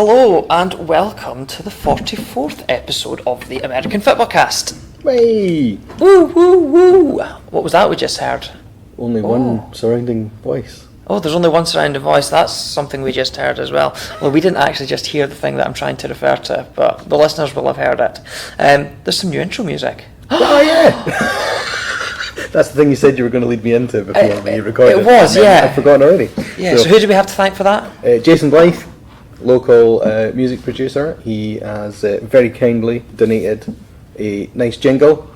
Hello and welcome to the 44th episode of the American Fitbaw Cast. Hey! Woo, woo, woo! What was that we just heard? Only one surrounding voice. Oh, there's only one surrounding voice. That's something we just heard as well. Well, we didn't actually just hear the thing that I'm trying to refer to, but the listeners will have heard it. There's some new intro music. Oh, yeah! That's the thing you said you were going to lead me into before you recorded. It was, yeah. I've forgotten already. Yeah, so who do we have to thank for that? Jason Blythe, local music producer. He has very kindly donated a nice jingle,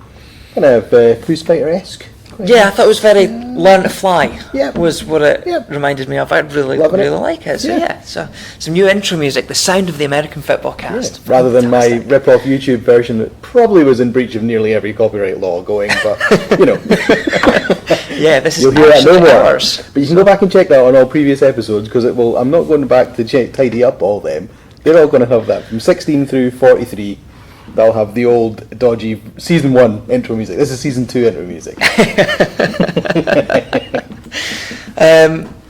kind of Foo Fighter-esque. Yeah, I thought it was very Learn to Fly. Yep. Was what it Yep. reminded me of. I really like it. So Yeah. so some new intro music, the sound of the American Fitbaw Cast. Yeah. Rather than my rip-off YouTube version that probably was in breach of nearly every copyright law going, but, you know. Yeah, this is You'll hear that no more. ours. But you can go back and check that on all previous episodes, because it will. I'm not going back to tidy up all them. They're all going to have that from 16 through 43. They'll have the old dodgy season 1 intro music. This is season 2 intro music.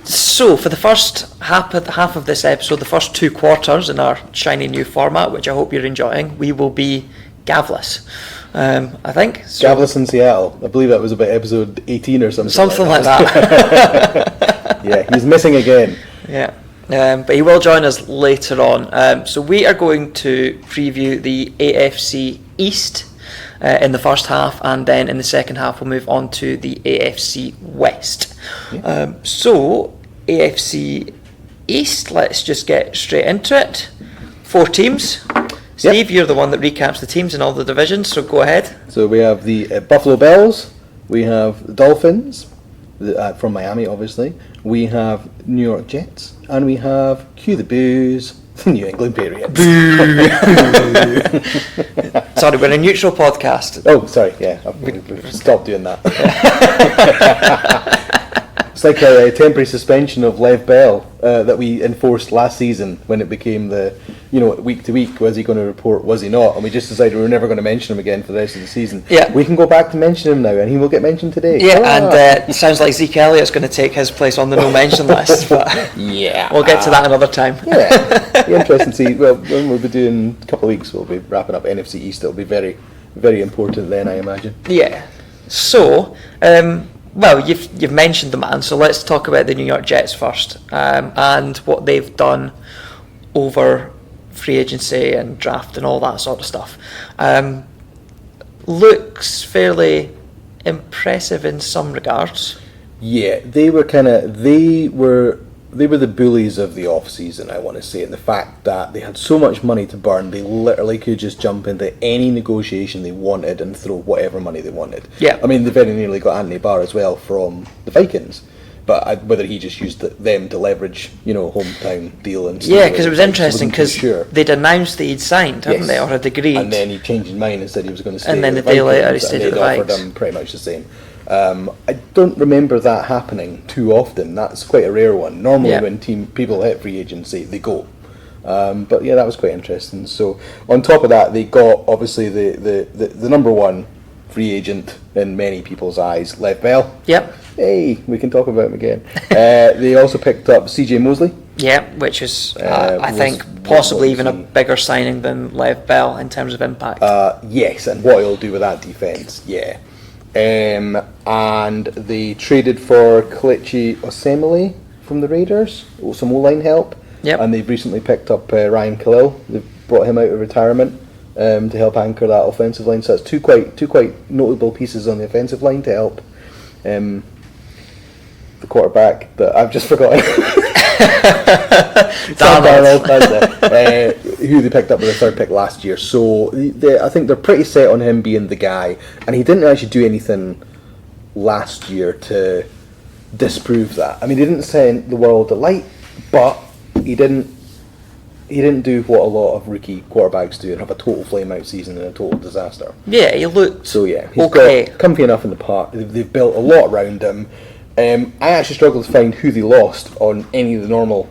So for the first half of this episode, the first 2 quarters in our shiny new format, which I hope you're enjoying, we will be Gavless. I think. So, Gavless in Seattle. I believe that was about episode 18 or something. Something like that. Yeah, he's missing again. Yeah. But he will join us later on. So we are going to preview the AFC East in the first half, and then in the second half we'll move on to the AFC West. Yeah. So AFC East, let's just get straight into it. 4 teams. Steve, you're the one that recaps the teams in all the divisions, so go ahead. So we have the Buffalo Bills, we have the Dolphins, from Miami obviously, we have New York Jets, and we have, cue the boos, the New England Patriots. Sorry, we're a neutral podcast. Oh, sorry, yeah, I've stopped doing that. It's like a temporary suspension of Lev Bell that we enforced last season when it became the, week to week, was he going to report, was he not? And we just decided we were never going to mention him again for the rest of the season. Yeah. We can go back to mention him now, and he will get mentioned today. Yeah, and it sounds like Zeke Elliott's going to take his place on the no mention list, but yeah, we'll get to that another time. Yeah, be interesting to see. Well, when we'll be doing a couple of weeks, we'll be wrapping up NFC East. It'll be very, very important then, I imagine. Yeah. So, well, you've mentioned the man, so let's talk about the New York Jets first, and what they've done over free agency and draft and all that sort of stuff. Looks fairly impressive in some regards. Yeah, they were the bullies of the off season, I want to say, and the fact that they had so much money to burn, they literally could just jump into any negotiation they wanted and throw whatever money they wanted. Yeah, I mean, they very nearly got Anthony Barr as well from the Vikings, but whether he just used them to leverage, hometown deal and stuff. Yeah, because it was interesting because they'd announced that he'd signed, hadn't they, or had agreed, and then he changed his mind and said he was going to stay. And then the day later he Vikings, stayed and at the they'd offered Vikes. him pretty much the same. I don't remember that happening too often. That's quite a rare one. Normally when people hit free agency, they go. But yeah, that was quite interesting. So on top of that, they got obviously the number one free agent in many people's eyes, Lev Bell. Yep. Hey, we can talk about him again. They also picked up CJ Mosley. Yeah, which is, I think, possibly even a bigger signing than Lev Bell in terms of impact. Yes, and what he'll do with that defence, yeah. And they traded for Kelechi Osemele from the Raiders, some O-line help. Yep. And they've recently picked up Ryan Khalil. They've brought him out of retirement to help anchor that offensive line. So that's two quite notable pieces on the offensive line to help the quarterback that I've just forgotten. Who they picked up with the 3rd pick last year. So I think they're pretty set on him being the guy, and he didn't actually do anything last year to disprove that. I mean, he didn't send the world to light, but he didn't do what a lot of rookie quarterbacks do and have a total flame out season and a total disaster. Yeah, he looked he's okay. Got comfy enough in the park. They've built a lot around him. I actually struggled to find who they lost on any of the normal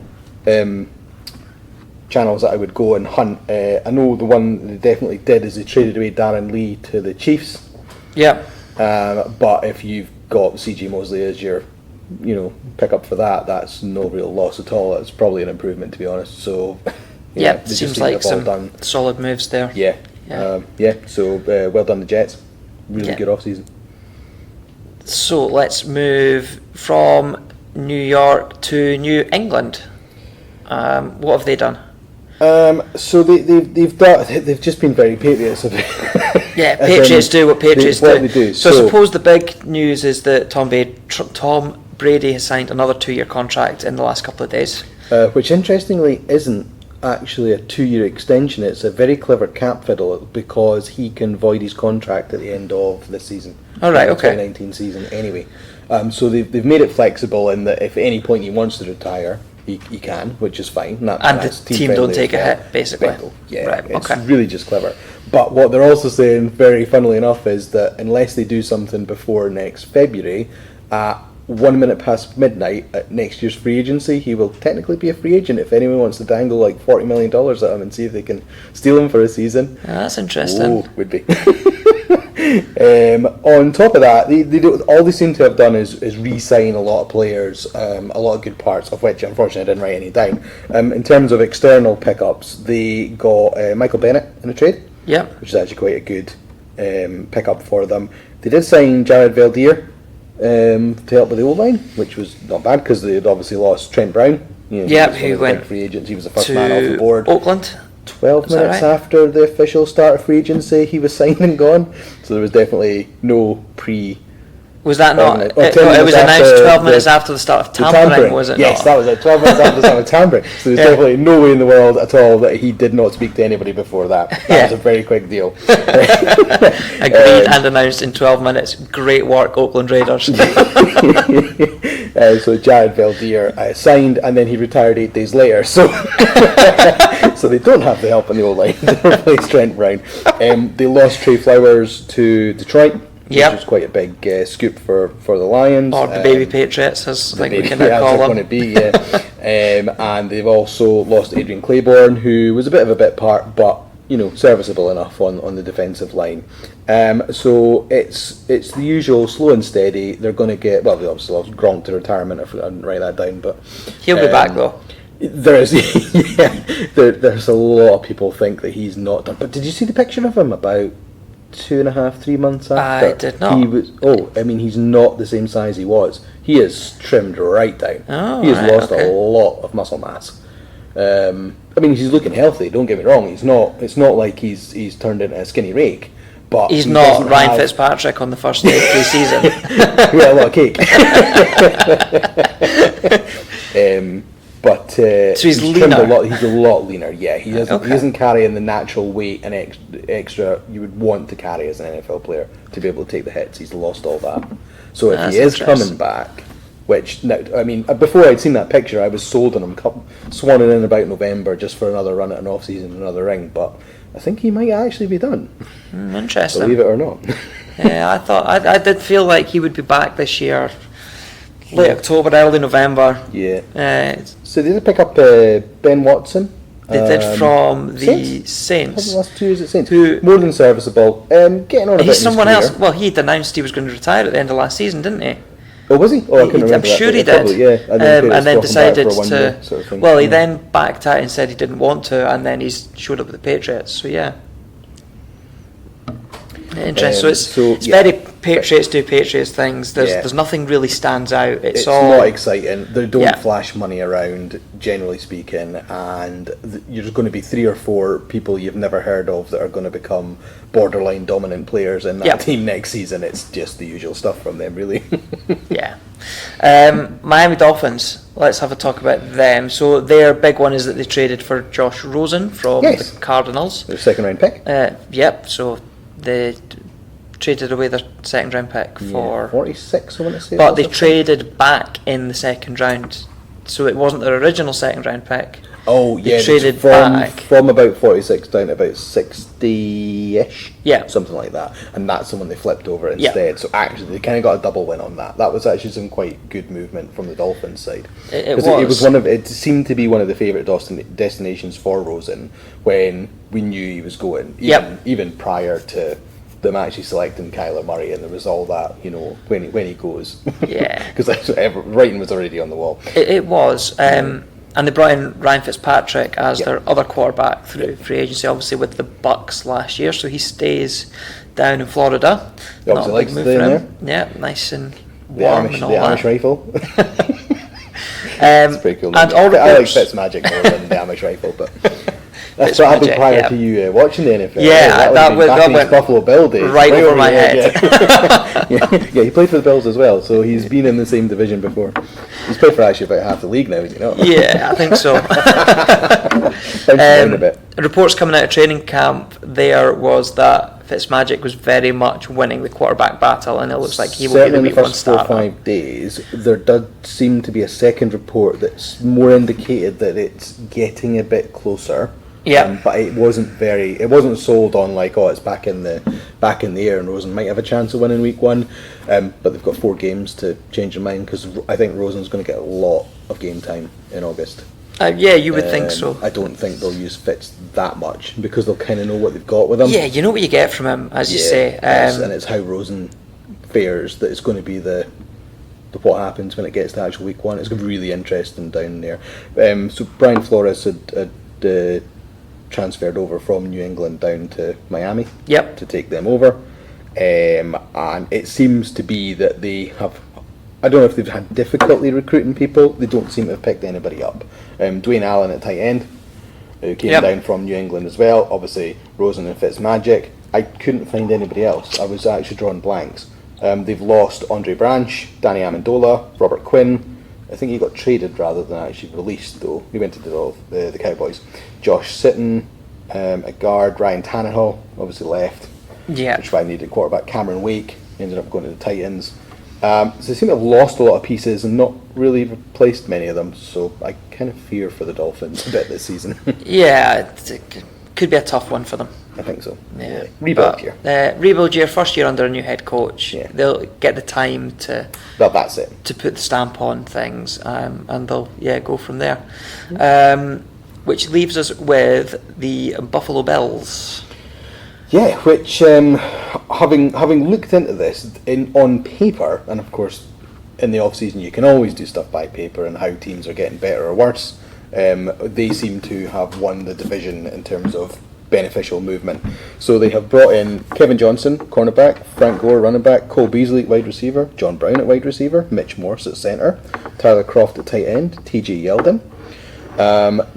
channels that I would go and hunt. I know the one they definitely did is they traded away Darren Lee to the Chiefs. Yeah. But if you've got CJ Mosley as your pick up for that, that's no real loss at all. It's probably an improvement, to be honest. So Yeah, they just seems seem to like have all some done. solid moves there. Yeah. So well done, the Jets. Really good off season. So let's move from New York to New England. What have they done? So they've just been very Patriots. Yeah, Patriots do what Patriots do. They do. So I suppose the big news is that Tom Brady has signed another 2-year contract in the last couple of days. Which interestingly isn't actually a 2-year extension. It's a very clever cap fiddle because he can void his contract at the end of this season. All right, okay. 2019 season anyway. So they've made it flexible in that if at any point he wants to retire, he can, which is fine. And the team don't take a hit, basically. Bingo. Yeah, right, it's okay. really just clever. But what they're also saying, very funnily enough, is that unless they do something before next February, 1 minute past midnight at next year's free agency, he will technically be a free agent if anyone wants to dangle like $40 million at him and see if they can steal him for a season. That's interesting. Would be. On top of that, all they seem to have done is re-sign a lot of players, a lot of good parts, of which unfortunately I didn't write any down. In terms of external pickups, they got Michael Bennett in a trade, which is actually quite a good pickup for them. They did sign Jared Veldheer to help with the O-line, which was not bad because they had obviously lost Trent Brown. Who went free agents. He was the first man off the board. Oakland. 12 minutes after the official start of free agency, he was signed and gone. So there was definitely no pre. Was that not? It was announced 12 minutes after the start of tampering, was it? Yes, that was it. 12 minutes after the start of tampering. So there's definitely no way in the world at all that he did not speak to anybody before that. That was a very quick deal. Agreed and announced in 12 minutes. Great work, Oakland Raiders. So Jared Veldheer signed, and then he retired 8 days later. So so they don't have the help in the O-line to replace Trent Brown. They lost Trey Flowers to Detroit. Which was quite a big scoop for the Lions. Or the baby Patriots, as we can call them. Going to be, and they've also lost Adrian Claiborne, who was a bit of a bit part, but serviceable enough on the defensive line. So it's the usual slow and steady. They're going to get, well, they obviously lost Gronk to retirement. I didn't write that down, but he'll be back though. There's there's a lot of people think that he's not done. But did you see the picture of him about 2.5-3 months after? I did not. He was. He's not the same size he was. He is trimmed right down. He has lost a lot of muscle mass. He's looking healthy. Don't get me wrong. He's not. It's not like he's turned into a skinny rake. But he's not Ryan Fitzpatrick on the first day of pre-season. We had a lot of cake. But so he's leaner. He's a lot leaner. Yeah, he isn't carrying the natural weight and extra you would want to carry as an NFL player to be able to take the hits. He's lost all that. So if he is coming back, which now, before I'd seen that picture, I was sold on him swanning in about November just for another run at an off season, another ring. But I think he might actually be done. Interesting. Believe it or not. Yeah, I thought I did feel like he would be back this year. Late October, early November. Yeah. So they did pick up Ben Watson. They did from the Saints. The last 2 years at Saints. More than serviceable. Getting on a bit. He's someone else. Well, he'd announced he was going to retire at the end of last season, didn't he? Oh, was he? Oh, I couldn't remember. I'm sure he did. Probably, yeah. And then decided to. Sort of well, he then backed out and said he didn't want to, and then he's showed up with the Patriots. So yeah. Interesting. So it's very Patriots do Patriots things. There's nothing really stands out. It's all not exciting. They don't flash money around, generally speaking, and you're just going to be 3 or 4 people you've never heard of that are going to become borderline dominant players in that team next season. It's just the usual stuff from them, really. Miami Dolphins. Let's have a talk about them. So their big one is that they traded for Josh Rosen from the Cardinals. Their second round pick. So they traded away their second round pick for 46, I want to say. But they traded back in the second round, so it wasn't their original second round pick. Oh yeah, they traded back from about 46 down to about 60ish. Yeah, something like that, and that's the one they flipped over instead. So actually, they kind of got a double win on that. That was actually some quite good movement from the Dolphins side. It was it seemed to be one of the favourite destinations for Rosen when we knew he was going. Even prior to them actually selecting Kyler Murray, and there was all that, when he goes. Yeah, because writing was already on the wall. It was. And they brought in Ryan Fitzpatrick as Yep. their other quarterback through free agency, obviously with the Bucks last year, so he stays down in Florida. He obviously likes to stay in Yeah, nice and The warm Amish, and all the that. Amish rifle. It's pretty cool. And all I like reports, Fitzmagic more than the Amish rifle, but that's what happened Fitzmagic, prior yeah. to you watching the NFL. Yeah, that that back in his went Buffalo Bill days. right over my head. Yeah, he played for the Bills as well, so he's been in the same division before. He's played for actually about half the league now, you know. Yeah, I think so. A bit. Reports coming out of training camp there was that Fitzmagic was very much winning the quarterback battle, and it looks like he will be Certainly the in week the one first 4 or starter. 5 days, there does seem to be a second report that's more indicated that it's getting a bit closer. Yeah. But it wasn't sold on like, oh, it's back in the air and Rosen might have a chance of winning week one. But they've got 4 games to change their mind, because I think Rosen's going to get a lot of game time in August. Yeah, you would think so. I don't think they'll use Fitz that much, because they'll kind of know what they've got with him. Yeah, you know what you get from him, as you say. And it's how Rosen fares that it's going to be the what happens when it gets to actual week one. It's going to be really interesting down there. So Brian Flores had transferred over from New England down to Miami. Yep. To take them over, and it seems to be that they have. I don't know if they've had difficulty recruiting people. They don't seem to have picked anybody up. Dwayne Allen at tight end, who came down from New England as well. Obviously, Rosen and Fitzmagic. I couldn't find anybody else. I was actually drawing blanks. They've lost Andre Branch, Danny Amendola, Robert Quinn. I think he got traded rather than actually released, though. He went to the Cowboys. Josh Sitton, a guard. Ryan Tannehill obviously left. Yeah. Which is why I needed quarterback. Cameron Wake ended up going to the Titans. So they seem to have lost a lot of pieces and not really replaced many of them. So I kind of fear for the Dolphins a bit this season. Yeah, it could be a tough one for them. I think so. Yeah. Rebuild year. Rebuild year, first year under a new head coach. Yeah. They'll get the time to That's it. to put the stamp on things, and they'll go from there. Which leaves us with the Buffalo Bills. Yeah, which having looked into this on paper, and of course in the off season you can always do stuff by paper and how teams are getting better or worse. They seem to have won the division in terms of beneficial movement. So they have brought in Kevin Johnson, cornerback, Frank Gore, running back, Cole Beasley, wide receiver, John Brown at wide receiver, Mitch Morse at centre, Tyler Croft at tight end, TJ Yeldon.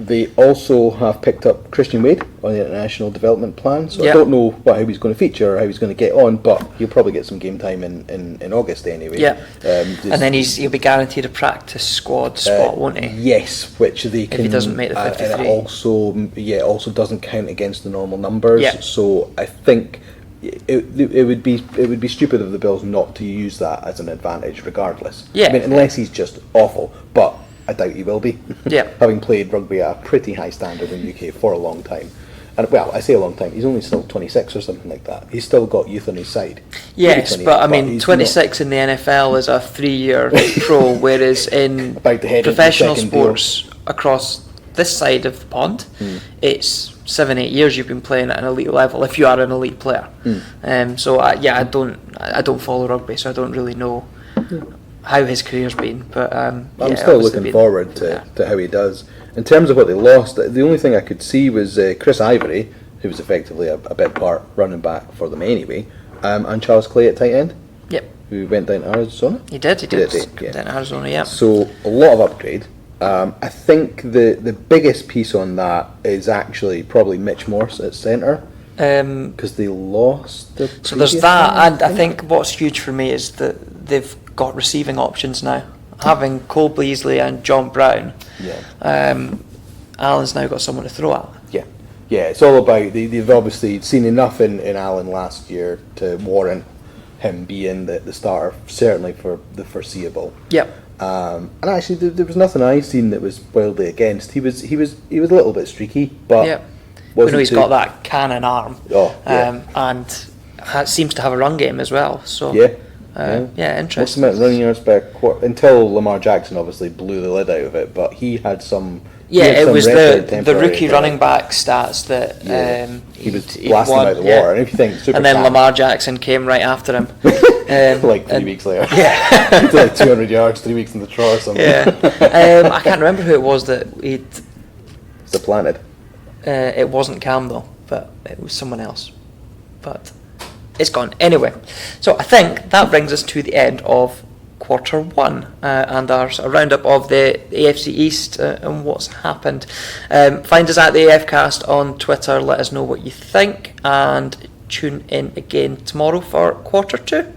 They also have picked up Christian Wade on the international development plan, so I don't know how he's going to feature or how he's going to get on, but he'll probably get some game time in August anyway. Yeah, and then he'll be guaranteed a practice squad spot, won't he? Yes, which they can. If he doesn't make the 53. And it also doesn't count against the normal numbers. Yeah. So I think it would be stupid of the Bills not to use that as an advantage, regardless. Yeah. I mean, unless he's just awful, but I doubt he will be. Yeah. Having played rugby at a pretty high standard in the UK for a long time. And well, I say a long time, he's only still 26 or something like that. He's still got youth on his side. Yes, but I mean, 26 in the NFL is a 3-year pro, whereas in professional sports across this side of the pond, it's 7-8 years you've been playing at an elite level if you are an elite player. So I don't follow rugby, so I don't really know how his career's been, but I'm still looking forward to how he does. In terms of what they lost, the only thing I could see was Chris Ivory, who was effectively a big part running back for them anyway, and Charles Clay at tight end. Yep. Who went down to Arizona. He did. Yeah. Down to Arizona. Yeah. So a lot of upgrade. I think the biggest piece on that is actually probably Mitch Morse at centre. Because they lost the. So there's that, and I think what's huge for me is that they've got receiving options now. Having Cole Beasley and John Brown, Allen's now got someone to throw at. Yeah. It's all about they've obviously seen enough in Allen last year to warrant him being the starter, certainly for the foreseeable. Yep. And actually, there was nothing I seen that was wildly against. He was a little bit streaky, but we know he's got that cannon arm. And seems to have a run game as well. So interesting. What's the amount of running yards per quarter? Until Lamar Jackson obviously blew the lid out of it, but he had some Yeah, He had it some was record the temporary, rookie but- running back stats that he was he blasting won, him out of the water. And if you think Super and then Cam- Lamar Jackson came right after him. like 3 and- weeks later. Yeah. He did like 200 yards, 3 weeks in the draw or something. Yeah. I can't remember who it was that he'd. Supplanted. It wasn't Cam though, but it was someone else. But it's gone. Anyway, so I think that brings us to the end of quarter one and our sort of roundup of the AFC East and what's happened. Find us at the AF Cast on Twitter. Let us know what you think and tune in again tomorrow for quarter two.